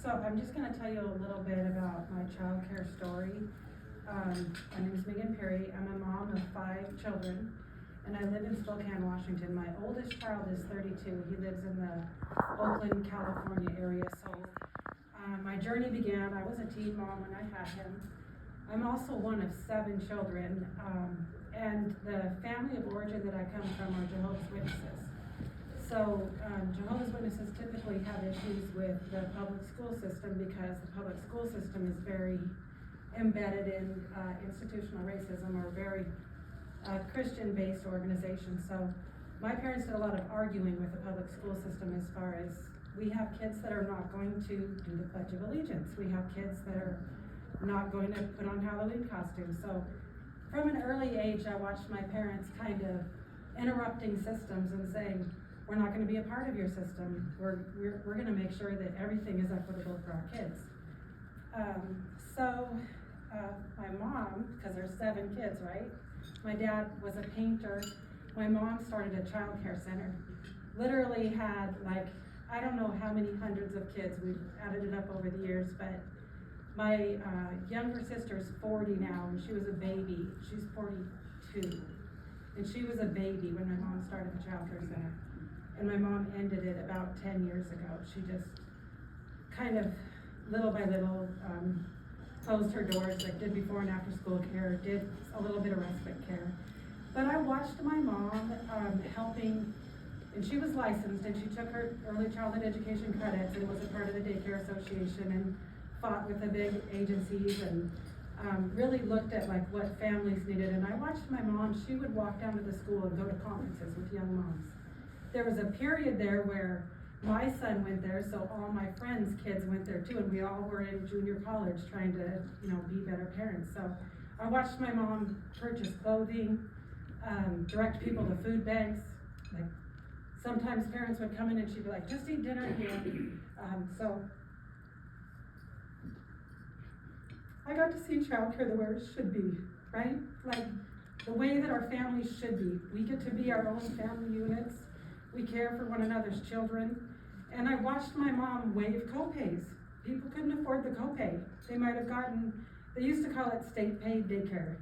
So I'm just going to tell you a little bit about my child care story. My name is Megan Perry. I'm a mom of 5 children, and I live in Spokane, Washington. My oldest child is 32. He lives in the Oakland, California area. So my journey began, I was a teen mom when I had him. I'm also one of 7 children, and the family of origin that I come from are Jehovah's Witnesses. So Jehovah's Witnesses typically have issues with the public school system because the public school system is very embedded in institutional racism, or very Christian-based organization. So my parents did a lot of arguing with the public school system as far as, we have kids that are not going to do the Pledge of Allegiance. We have kids that are not going to put on Halloween costumes. So from an early age, I watched my parents kind of interrupting systems and saying, we're not going to be a part of your system. We're going to make sure that everything is equitable for our kids. My mom, because there's 7 kids, right? My dad was a painter. My mom started a child care center. Literally had, like, I don't know how many hundreds of kids. We've added it up over the years, but my younger sister's 40 now, and she was a baby. She's 42, and she was a baby when my mom started the child care center. And my mom ended it about 10 years ago. She just kind of, little by little, closed her doors, like did before and after school care, did a little bit of respite care. But I watched my mom helping, and she was licensed, and she took her early childhood education credits and was a part of the daycare association and fought with the big agencies and really looked at like what families needed. And I watched my mom, she would walk down to the school and go to conferences with young moms. There was a period there where my son went there, so all my friends' kids went there too, and we all were in junior college trying to, be better parents. So I watched my mom purchase clothing, direct people to food banks. Like sometimes parents would come in and she'd be like, just eat dinner here. So I got to see childcare the way it should be, right? Like the way that our families should be. We get to be our own family units. We care for one another's children. And I watched my mom waive copays. People couldn't afford the copay. They might have gotten, they used to call it state paid daycare.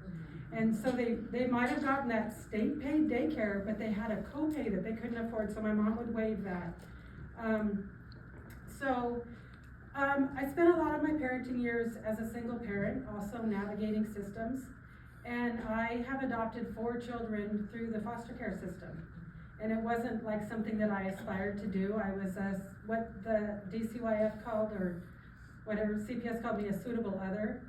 And so they might have gotten that state paid daycare, but they had a copay that they couldn't afford, so my mom would waive that. I spent a lot of my parenting years as a single parent, also navigating systems. And I have adopted 4 children through the foster care system. And it wasn't like something that I aspired to do. I was what the DCYF called, or whatever CPS called me, a suitable other.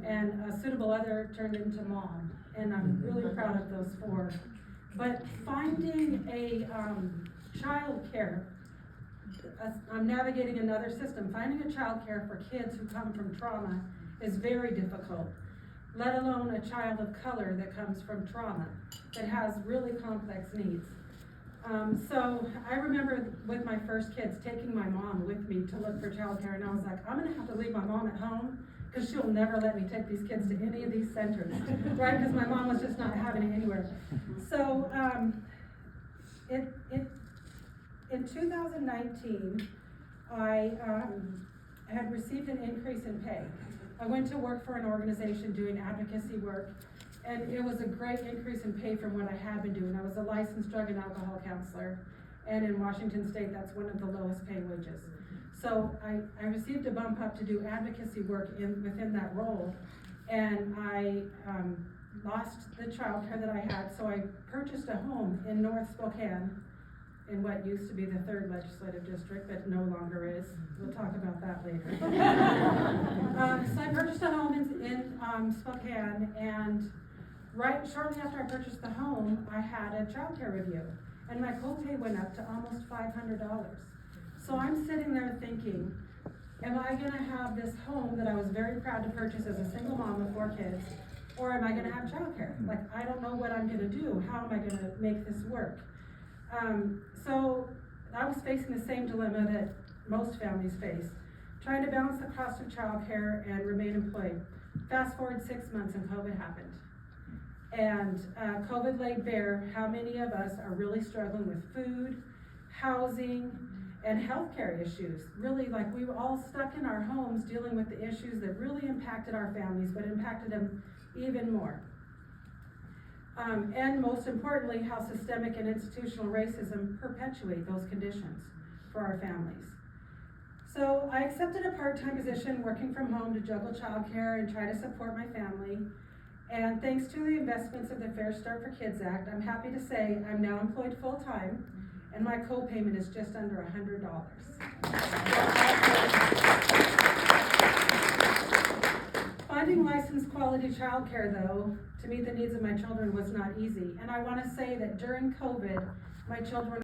And a suitable other turned into mom. And I'm really proud of those 4. But finding a child care, I'm navigating another system. Finding a child care for kids who come from trauma is very difficult, let alone a child of color that comes from trauma, that has really complex needs. So I remember with my first kids taking my mom with me to look for childcare, and I was like, I'm gonna have to leave my mom at home because she'll never let me take these kids to any of these centers, right? Because my mom was just not having it anywhere. So in 2019, I had received an increase in pay. I went to work for an organization doing advocacy work, and it was a great increase in pay from what I had been doing. I was a licensed drug and alcohol counselor, and in Washington State, that's one of the lowest paying wages. So I received a bump up to do advocacy work within that role, and I lost the child care that I had, so I purchased a home in North Spokane, in what used to be the 3rd legislative district, but no longer is. We'll talk about that later. So I purchased a home in Spokane, and shortly after I purchased the home, I had a child care review, and my copay went up to almost $500. So I'm sitting there thinking, am I gonna have this home that I was very proud to purchase as a single mom of 4 kids, or am I gonna have child care? Like, I don't know what I'm gonna do. How am I gonna make this work? So I was facing the same dilemma that most families face, trying to balance the cost of childcare and remain employed. Fast forward 6 months and COVID happened. And COVID laid bare how many of us are really struggling with food, housing, and healthcare issues. Really, like, we were all stuck in our homes dealing with the issues that really impacted our families, but impacted them even more. And most importantly, how systemic and institutional racism perpetuate those conditions for our families. So I accepted a part-time position working from home to juggle childcare and try to support my family. And thanks to the investments of the Fair Start for Kids Act, I'm happy to say I'm now employed full-time, and my co-payment is just under $100. Finding licensed quality childcare, though, to meet the needs of my children was not easy. And I want to say that during COVID, my children